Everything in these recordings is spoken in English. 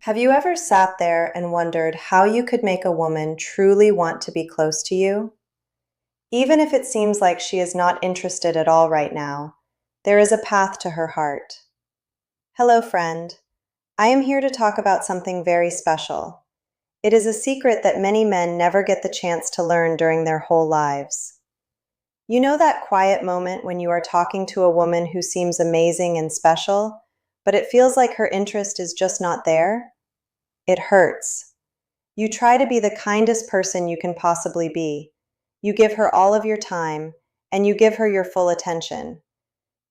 Have you ever sat there and wondered how you could make a woman truly want to be close to you? Even if it seems like she is not interested at all right now, there is a path to her heart. Hello, friend. I am here to talk about something very special. It is a secret that many men never get the chance to learn during their whole lives. You know that quiet moment when you are talking to a woman who seems amazing and special, but it feels like her interest is just not there? It hurts. You try to be the kindest person you can possibly be. You give her all of your time, and you give her your full attention.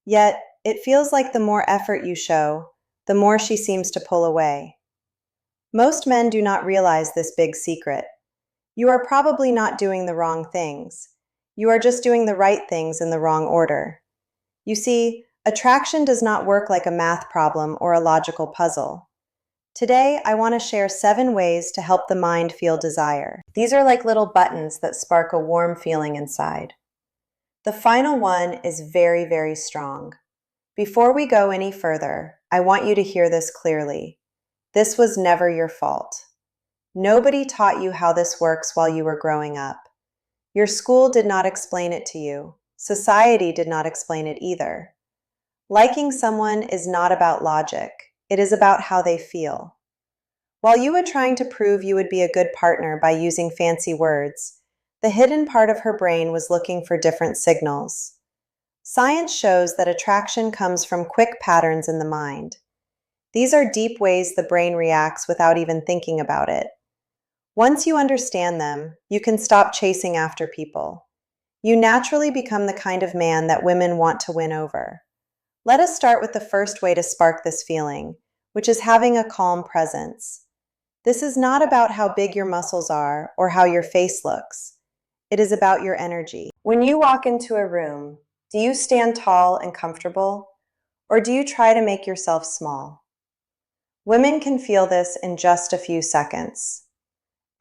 Yet, it feels like the more effort you show, the more she seems to pull away. Most men do not realize this big secret. You are probably not doing the wrong things. You are just doing the right things in the wrong order. You see, attraction does not work like a math problem or a logical puzzle. Today, I want to share 7 ways to help the mind feel desire. These are like little buttons that spark a warm feeling inside. The final one is very, very strong. Before we go any further, I want you to hear this clearly. This was never your fault. Nobody taught you how this works while you were growing up. Your school did not explain it to you. Society did not explain it either. Liking someone is not about logic. It is about how they feel. While you were trying to prove you would be a good partner by using fancy words, the hidden part of her brain was looking for different signals. Science shows that attraction comes from quick patterns in the mind. These are deep ways the brain reacts without even thinking about it. Once you understand them, you can stop chasing after people. You naturally become the kind of man that women want to win over. Let us start with the first way to spark this feeling, which is having a calm presence. This is not about how big your muscles are or how your face looks. It is about your energy. When you walk into a room, do you stand tall and comfortable, or do you try to make yourself small? Women can feel this in just a few seconds.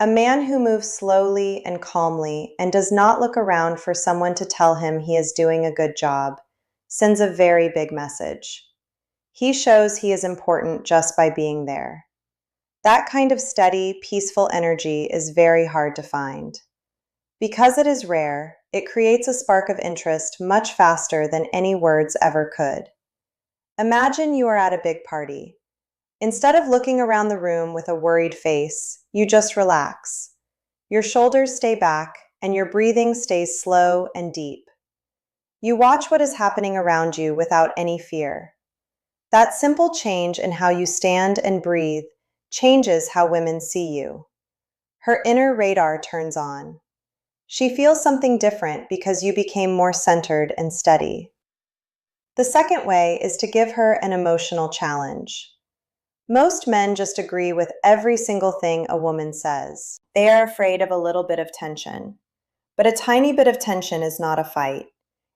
A man who moves slowly and calmly and does not look around for someone to tell him he is doing a good job sends a very big message. He shows he is important just by being there. That kind of steady, peaceful energy is very hard to find. Because it is rare, it creates a spark of interest much faster than any words ever could. Imagine you are at a big party. Instead of looking around the room with a worried face, you just relax. Your shoulders stay back, and your breathing stays slow and deep. You watch what is happening around you without any fear. That simple change in how you stand and breathe changes how women see you. Her inner radar turns on. She feels something different because you became more centered and steady. The second way is to give her an emotional challenge. Most men just agree with every single thing a woman says. They are afraid of a little bit of tension. But a tiny bit of tension is not a fight.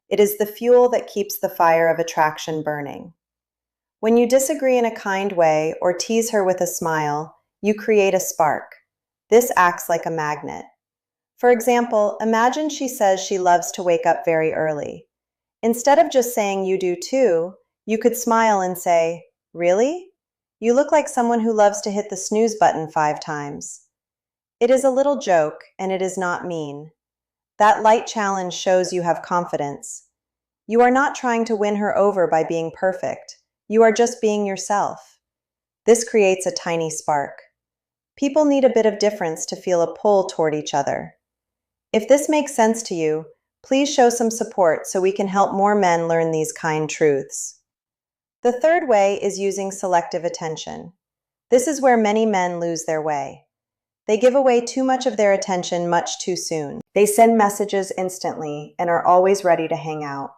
It is the fuel that keeps the fire of attraction burning. When you disagree in a kind way or tease her with a smile, you create a spark. This acts like a magnet. For example, imagine she says she loves to wake up very early. Instead of just saying you do too, you could smile and say, "Really? You look like someone who loves to hit the snooze button 5 times." It is a little joke, and it is not mean. That light challenge shows you have confidence. You are not trying to win her over by being perfect. You are just being yourself. This creates a tiny spark. People need a bit of difference to feel a pull toward each other. If this makes sense to you, please show some support so we can help more men learn these kind truths. The third way is using selective attention. This is where many men lose their way. They give away too much of their attention much too soon. They send messages instantly and are always ready to hang out.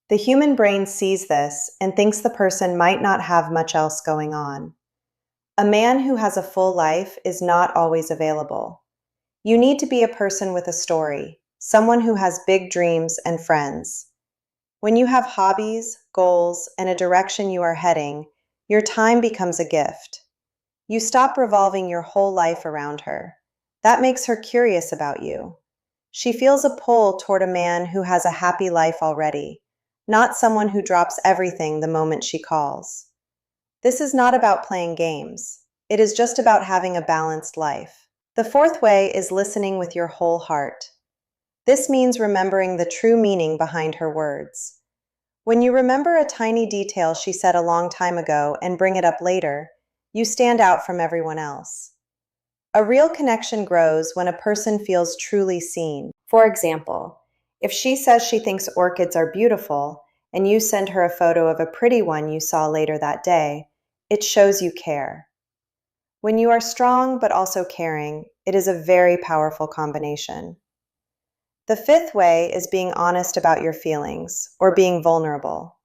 The human brain sees this and thinks the person might not have much else going on. A man who has a full life is not always available. You need to be a person with a story, someone who has big dreams and friends. When you have hobbies, goals, and a direction you are heading, your time becomes a gift. You stop revolving your whole life around her. That makes her curious about you. She feels a pull toward a man who has a happy life already, not someone who drops everything the moment she calls. This is not about playing games. It is just about having a balanced life. The fourth way is listening with your whole heart. This means remembering the true meaning behind her words. When you remember a tiny detail she said a long time ago and bring it up later, you stand out from everyone else. A real connection grows when a person feels truly seen. For example, if she says she thinks orchids are beautiful and you send her a photo of a pretty one you saw later that day, it shows you care. When you are strong but also caring, it is a very powerful combination. The fifth way is being honest about your feelings, or being vulnerable.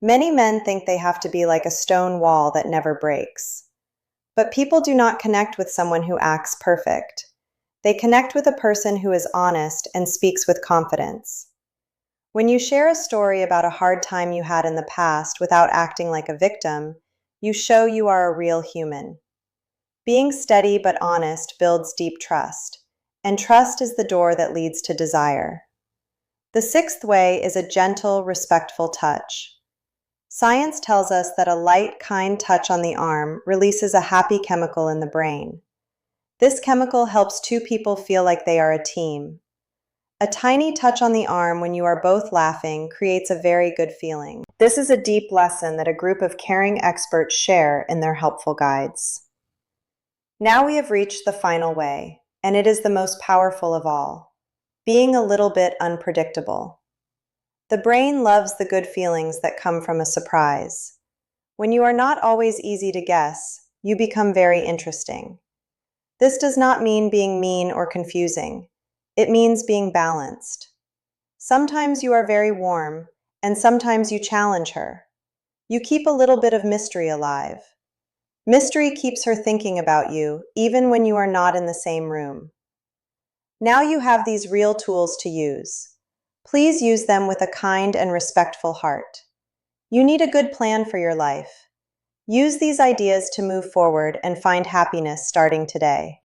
Many men think they have to be like a stone wall that never breaks. But people do not connect with someone who acts perfect. They connect with a person who is honest and speaks with confidence. When you share a story about a hard time you had in the past without acting like a victim, you show you are a real human. Being steady but honest builds deep trust, and trust is the door that leads to desire. The sixth way is a gentle, respectful touch. Science tells us that a light, kind touch on the arm releases a happy chemical in the brain. This chemical helps two people feel like they are a team. A tiny touch on the arm when you are both laughing creates a very good feeling. This is a deep lesson that a group of caring experts share in their helpful guides. Now we have reached the final way, and it is the most powerful of all: being a little bit unpredictable. The brain loves the good feelings that come from a surprise. When you are not always easy to guess, you become very interesting. This does not mean being mean or confusing. It means being balanced. Sometimes you are very warm, and sometimes you challenge her. You keep a little bit of mystery alive. Mystery keeps her thinking about you, even when you are not in the same room. Now you have these real tools to use. Please use them with a kind and respectful heart. You need a good plan for your life. Use these ideas to move forward and find happiness starting today.